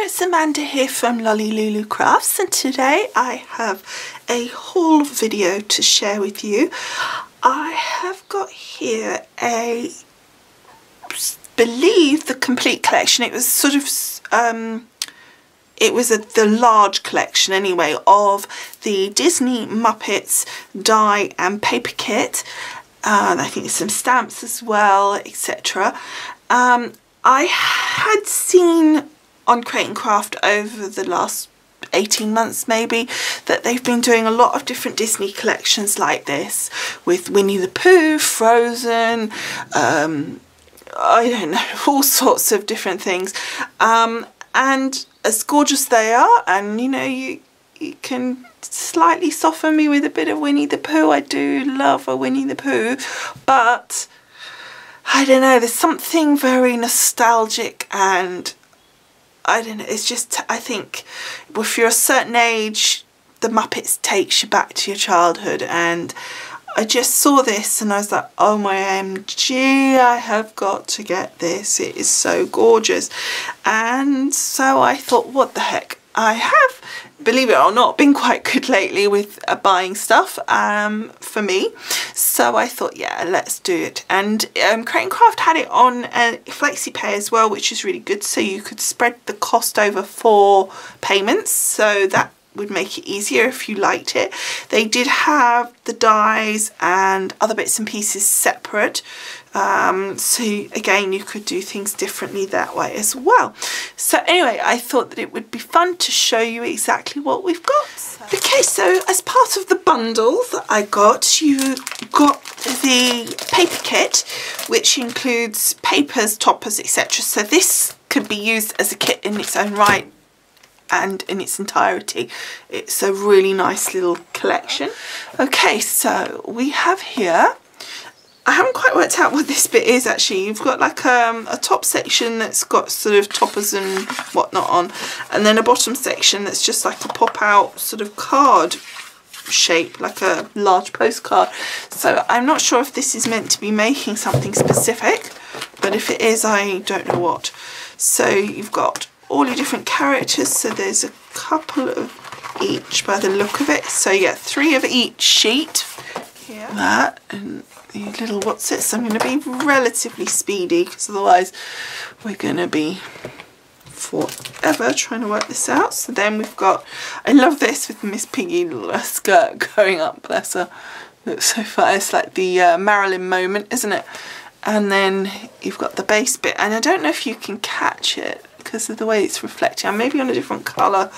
it's Amanda here from Lolli Lulu Crafts, and today I have a haul video to share with you. I have got here believe the complete collection. It was sort of it was the large collection anyway of the Disney Muppets die and paper kit. I think there's some stamps as well, etc. I had seen on Create & Craft over the last 18 months maybe that they've been doing a lot of different Disney collections like this with Winnie the Pooh, Frozen, I don't know, all sorts of different things, and as gorgeous they are, and you know, you can slightly soften me with a bit of Winnie the Pooh. I do love a Winnie the Pooh, but I don't know, there's something very nostalgic, and I don't know, it's just, I think if you're a certain age, the Muppets takes you back to your childhood, and I just saw this and I was like, oh my MG, I have got to get this. It is so gorgeous. And so I thought, what the heck, I have, believe it or not, been quite good lately with buying stuff for me. So I thought, yeah, let's do it. And Create & Craft had it on FlexiPay as well, which is really good. So you could spread the cost over 4 payments. So that would make it easier if you liked it. They did have the dies and other bits and pieces separate. So again, you could do things differently that way as well. So anyway, I thought that it would be fun to show you exactly what we've got. Okay, so as part of the bundle that I got, you got the paper kit, which includes papers, toppers, etc. So this could be used as a kit in its own right and in its entirety. It's a really nice little collection. Okay, so we have here, I haven't quite worked out what this bit is actually. You've got like a top section that's got sort of toppers and whatnot on, and then a bottom section that's just like a pop out sort of card shape, like a large postcard. So I'm not sure if this is meant to be making something specific, but if it is, I don't know what. So you've got all your different characters, so there's a couple of each by the look of it. So yeah, 3 of each sheet. Here. That and the little what's it. So I'm going to be relatively speedy because otherwise we're going to be forever trying to work this out. So then we've got, I love this with Miss Piggy, little skirt going up, bless her. Looks so fun. It's like the Marilyn moment, isn't it? And then you've got the base bit, and I don't know if you can catch it because of the way it's reflecting. Maybe on a different colour.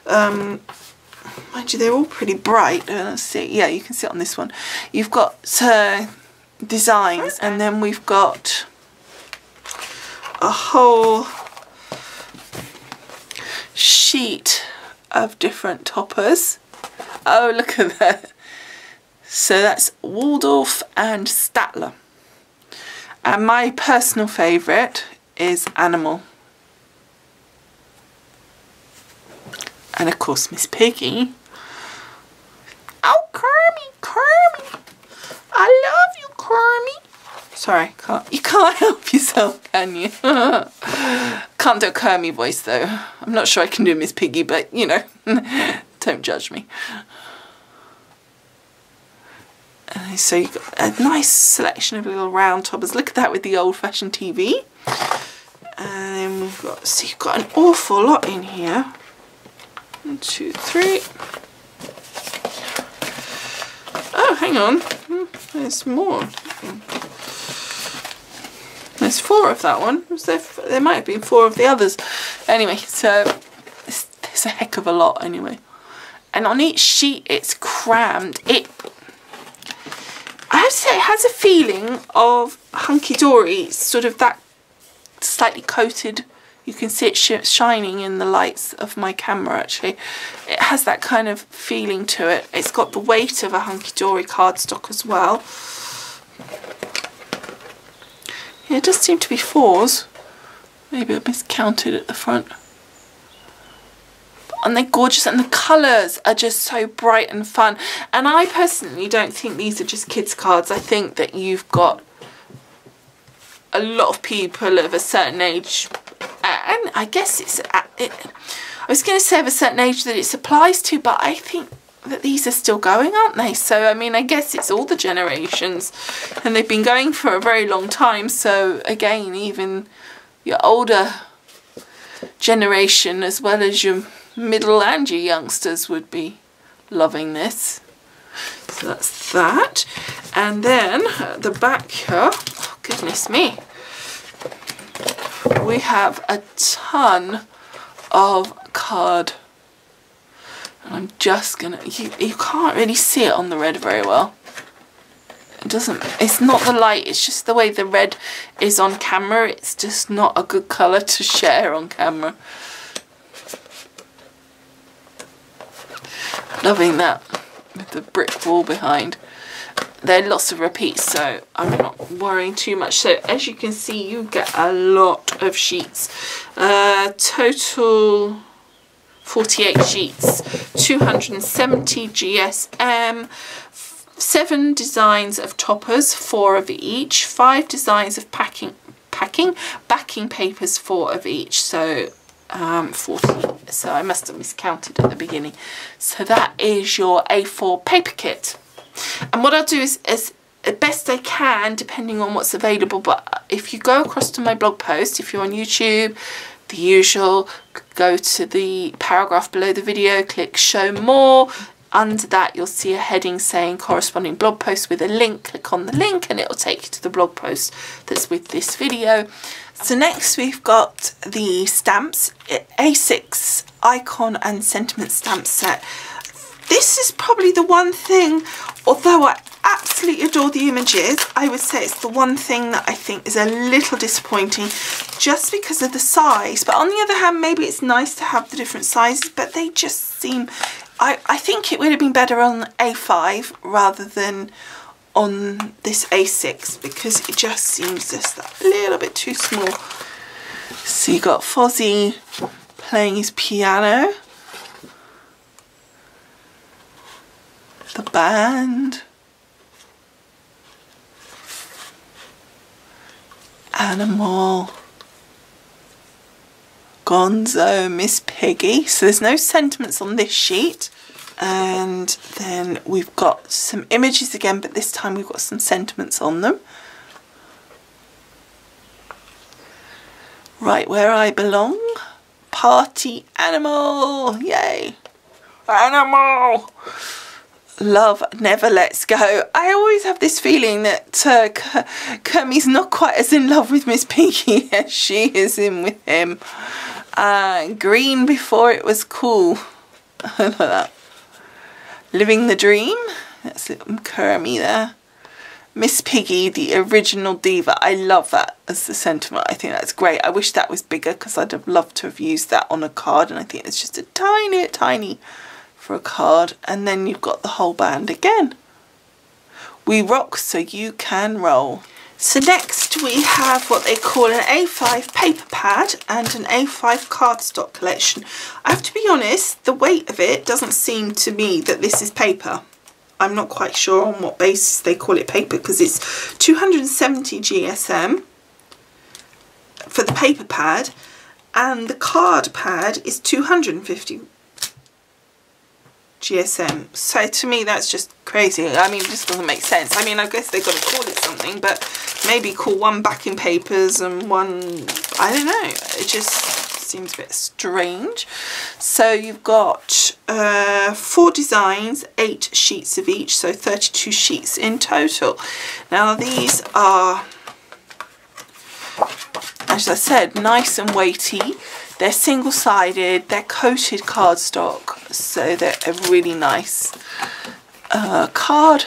Mind you, they're all pretty bright. Let's see. Yeah, you can see it on this one. You've got designs, and then we've got a whole sheet of different toppers. Oh, look at that. So that's Waldorf and Statler. And my personal favourite is Animal. And of course, Miss Piggy. Oh, Kermie! I love you, Kermie! Sorry, you can't help yourself, can you? Can't do a Kermie voice though. I'm not sure I can do Miss Piggy, but you know, don't judge me. So you've got a nice selection of little round toppers. Look at that with the old-fashioned TV. And then we've got, so you've got an awful lot in here. 1, 2, 3. Oh, hang on. There's more. There's 4 of that one. Was there might have been 4 of the others. Anyway, so there's a heck of a lot anyway. And on each sheet it's crammed. I have to say, it has a feeling of Hunky Dory, sort of that slightly coated. You can see it shining in the lights of my camera actually. It has that kind of feeling to it. It's got the weight of a Hunky Dory cardstock as well. Yeah, it does seem to be 4s. Maybe I miscounted at the front. And they're gorgeous, and the colours are just so bright and fun. And I personally don't think these are just kids cards. I think that you've got a lot of people of a certain age, and I guess it's I was going to say of a certain age that it applies to, but I think that these are still going, aren't they? So, I mean, I guess it's all the generations, and they've been going for a very long time. So, again, even your older generation, as well as your middle and your youngsters, would be loving this. So that's that. And then at the back here, oh, goodness me, we have a ton of card. And I'm just gonna, you can't really see it on the red very well. It doesn't, it's not the light, it's just the way the red is on camera. It's just not a good colour to share on camera. Loving that with the brick wall behind. There are lots of repeats, so I'm not worrying too much. So as you can see, you get a lot of sheets. Total 48 sheets, 270 GSM, 7 designs of toppers, 4 of each, 5 designs of backing papers, 4 of each. So 40. So I must have miscounted at the beginning. So that is your A4 paper kit. And what I'll do is as best I can, depending on what's available, but if you go across to my blog post, if you're on YouTube, the usual, go to the paragraph below the video, click show more. Under that you'll see a heading saying corresponding blog post with a link. Click on the link and it'll take you to the blog post that's with this video. So next we've got the stamps, A6 icon and sentiment stamp set. This is probably the one thing, although I absolutely adore the images, I would say it's the one thing that I think is a little disappointing just because of the size. But on the other hand, maybe it's nice to have the different sizes, but they just seem, I think it would have been better on A5 rather than on this A6 because it just seems just a little bit too small. So you got Fozzie playing his piano, the band, Animal, Gonzo, Miss Piggy. So there's no sentiments on this sheet. And then we've got some images again, but this time we've got some sentiments on them. Right where I belong. Party animal. Yay. Animal. Love never lets go. I always have this feeling that Kermie's not quite as in love with Miss Piggy as she is in with him. Green before it was cool. I like that. Living the dream. That's little Kermie there. Miss Piggy, the original diva. I love that as the sentiment. I think that's great. I wish that was bigger because I'd have loved to have used that on a card, and I think it's just a tiny for a card. And then you've got the whole band again. We rock so you can roll. So next we have what they call an A5 paper pad and an A5 cardstock collection. I have to be honest, the weight of it doesn't seem to me that this is paper. I'm not quite sure on what basis they call it paper because it's 270 GSM for the paper pad and the card pad is 250 GSM. So to me that's just crazy. I mean, it just doesn't make sense. I mean, I guess they've got to call it something, but maybe call one backing papers and one, I don't know, it just seems a bit strange. So you've got 4 designs, 8 sheets of each, so 32 sheets in total. Now these are, as I said, nice and weighty. They're single-sided, they're coated cardstock, so they're a really nice card.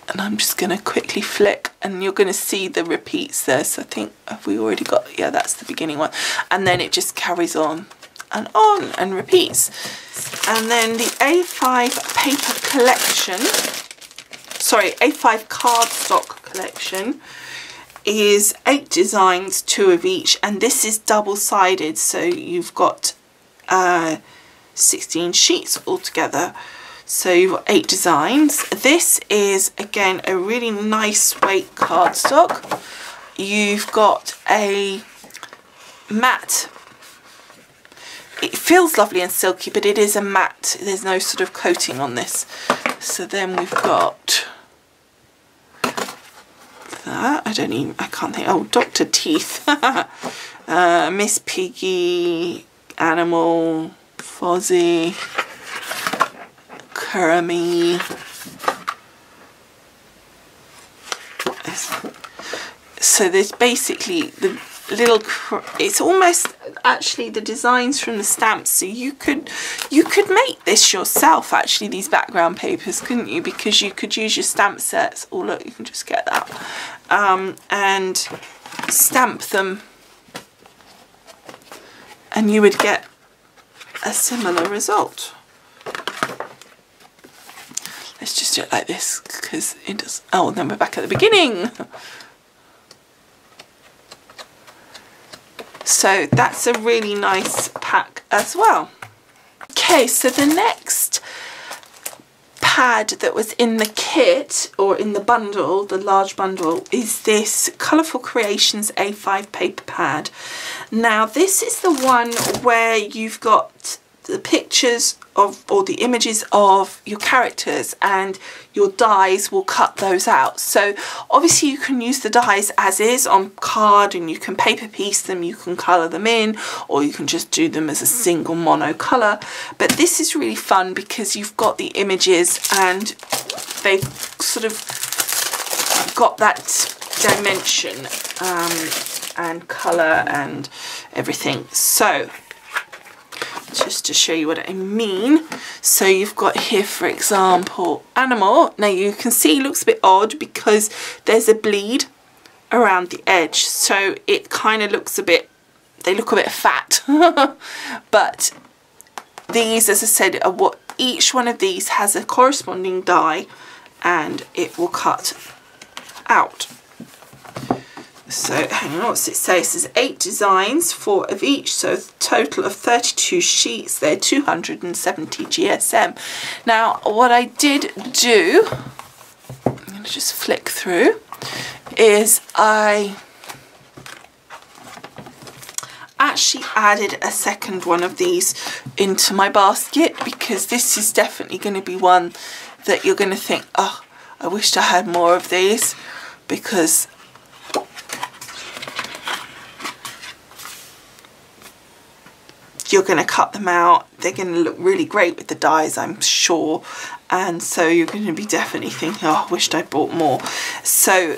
And I'm just going to quickly flick and you're going to see the repeats there. So I think, have we already got, yeah, that's the beginning one. And then it just carries on and repeats. And then the A5 paper collection, sorry, A5 cardstock collection is 8 designs, 2 of each, and this is double-sided, so you've got 16 sheets altogether, so you've got 8 designs. This is again a really nice weight cardstock. You've got a matte it feels lovely and silky, but it is a matte. There's no sort of coating on this. So then we've got that. I can't think. Oh, Dr. Teeth. Miss Piggy, Animal, Fozzie, Kermie. So there's basically the little, it's almost actually the designs from the stamps, so you could make this yourself, actually, these background papers, couldn't you? Because you could use your stamp sets. Oh look, you can just get that, and stamp them, and you would get a similar result. Let's just do it like this, because it does. Oh, and then we're back at the beginning. So that's a really nice pack as well. Okay, so the next pad that was in the kit, or in the bundle, the large bundle, is this Colourful Creations A5 paper pad. Now this is the one where you've got the pictures of, or the images of your characters, and your dies will cut those out. So obviously you can use the dies as is on card, and you can paper piece them, you can colour them in, or you can just do them as a single mono colour. But this is really fun because you've got the images and they've sort of got that dimension and colour and everything. So just to show you what I mean, so you've got here, for example, Animal. Now you can see it looks a bit odd because there's a bleed around the edge, so it kind of looks a bit, they look a bit fat. But these, as I said, are what, each one of these has a corresponding die, and it will cut out. So hang on, what's it say? It says 8 designs, 4 of each, so a total of 32 sheets. They're 270 GSM. Now what I did do, I'm going to just flick through, is I actually added a second one of these into my basket, because this is definitely going to be one that you're going to think, oh, I wished I had more of these, because you're going to cut them out. They're going to look really great with the dies, I'm sure, and so you're going to be definitely thinking, oh, I wished I bought more. So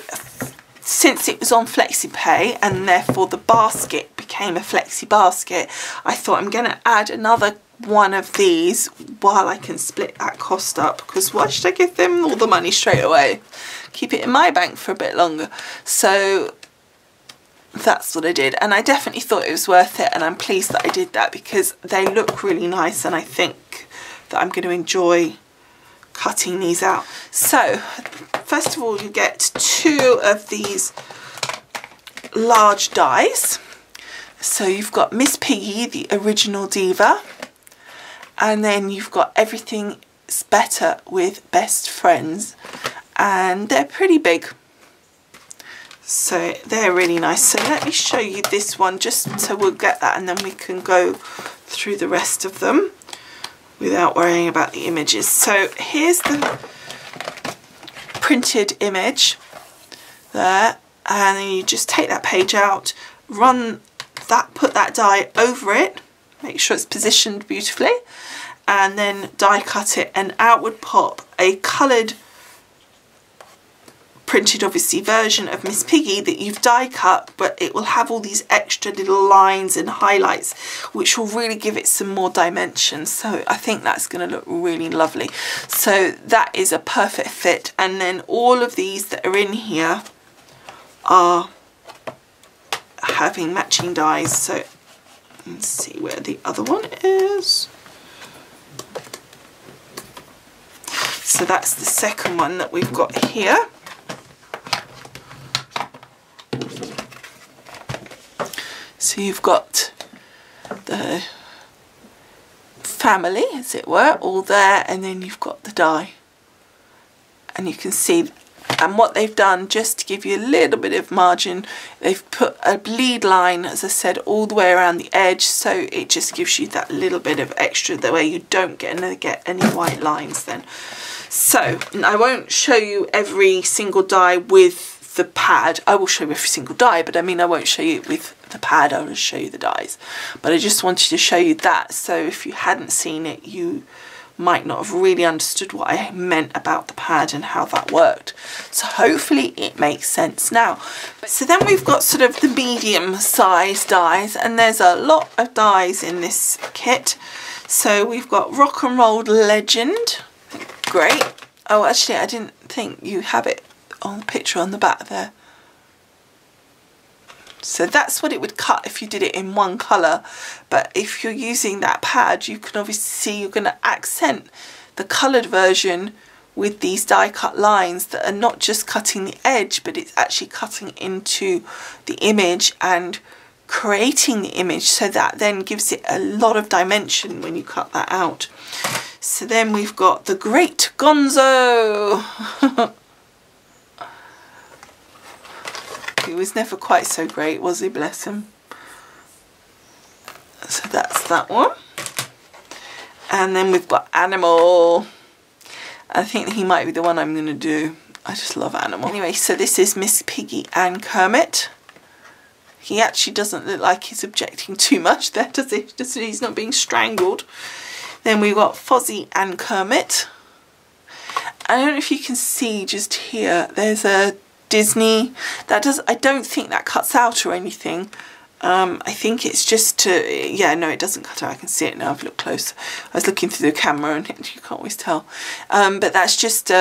since it was on FlexiPay, and therefore the basket became a Flexi basket, I thought I'm going to add another one of these while I can split that cost up, because why should I give them all the money straight away? Keep it in my bank for a bit longer. So that's what I did, and I definitely thought it was worth it, and I'm pleased that I did that because they look really nice, and I think that I'm going to enjoy cutting these out. So first of all, you get 2 of these large dies. So you've got Miss Piggy, the original diva, and then you've got Everything's Better with Best Friends, and they're pretty big. So they're really nice. So let me show you this one, just so we'll get that, and then we can go through the rest of them without worrying about the images. So here's the printed image there, and then you just take that page out, run that, put that die over it, make sure it's positioned beautifully, and then die cut it, and out would pop a coloured printed obviously version of Miss Piggy that you've die cut, but it will have all these extra little lines and highlights which will really give it some more dimension. So I think that's going to look really lovely. So that is a perfect fit, and then all of these that are in here are having matching dies. So let's see where the other one is. So that's the second one that we've got here. So you've got the family, as it were, all there, and then you've got the die. And you can see And what they've done, just to give you a little bit of margin, they've put a bleed line, as I said, all the way around the edge, so it just gives you that little bit of extra, the way you don't get any white lines then. So I won't show you every single die with the pad. I will show you every single die, but I mean I won't show you it with the pad, I will just show you the dies. But I just wanted to show you that, so if you hadn't seen it, you might not have really understood what I meant about the pad and how that worked. So hopefully it makes sense now. So then we've got sort of the medium size dies, and there's a lot of dies in this kit. So we've got Rock and Roll Legend, great. Oh, actually I didn't think you have it on the picture on the back there. So that's what it would cut if you did it in one colour, but if you're using that pad, you can obviously see you're going to accent the coloured version with these die cut lines that are not just cutting the edge, but it's actually cutting into the image and creating the image, so that then gives it a lot of dimension when you cut that out. So then we've got the Great Gonzo. He was never quite so great, was he? Bless him. So that's that one. And then we've got Animal. I think he might be the one I'm going to do. I just love Animal. Anyway, so this is Miss Piggy and Kermit. He actually doesn't look like he's objecting too much there, does he? Just so he's not being strangled. Then we've got Fozzie and Kermit. I don't know if you can see just here, there's a Disney, I don't think that cuts out or anything. I think it's just to, yeah, no, it doesn't cut out. I can see it now, I've looked close. I was looking through the camera and you can't always tell. But that's just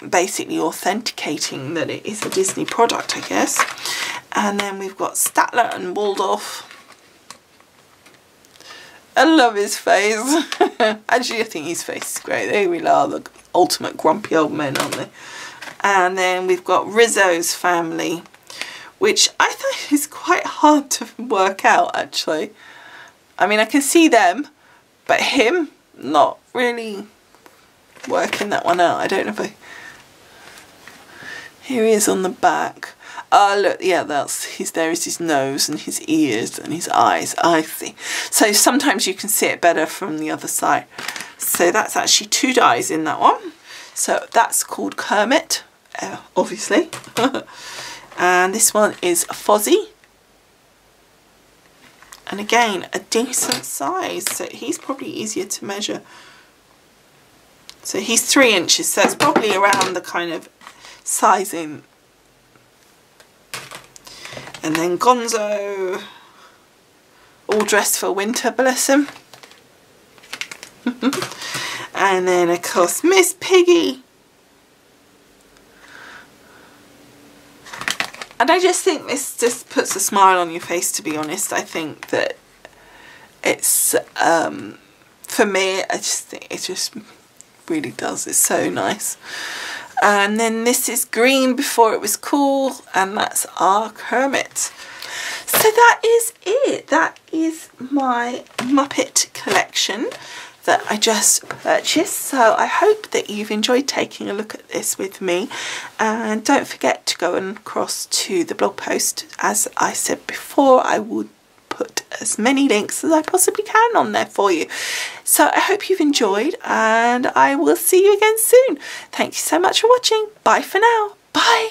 basically authenticating that it is a Disney product, I guess. And then we've got Statler and Waldorf. I love his face. Actually, I think his face is great. They really are the ultimate grumpy old men, aren't they? And then we've got Rizzo's family, which I think is quite hard to work out, actually. I mean, I can see them, but him, not really working that one out. I don't know if I... Here he is on the back. Oh, look, yeah, there is his nose and his ears and his eyes. I see. So sometimes you can see it better from the other side. So that's actually 2 dies in that one. So that's called Kermit, obviously. And this one is Fozzie. And again, a decent size. So he's probably easier to measure. So he's 3 inches. So it's probably around the kind of sizing. And then Gonzo, all dressed for winter, bless him. And then, of course, Miss Piggy. And I just think this just puts a smile on your face, to be honest. I think that it's, for me, I just think it just really does. It's so nice. And then this is green before it was cool, and that's our Kermit. So that is it. That is my Muppet collection that I just purchased. So I hope that you've enjoyed taking a look at this with me, and don't forget to go and across to the blog post. As I said before, I would put as many links as I possibly can on there for you. So I hope you've enjoyed, and I will see you again soon. Thank you so much for watching. Bye for now. Bye.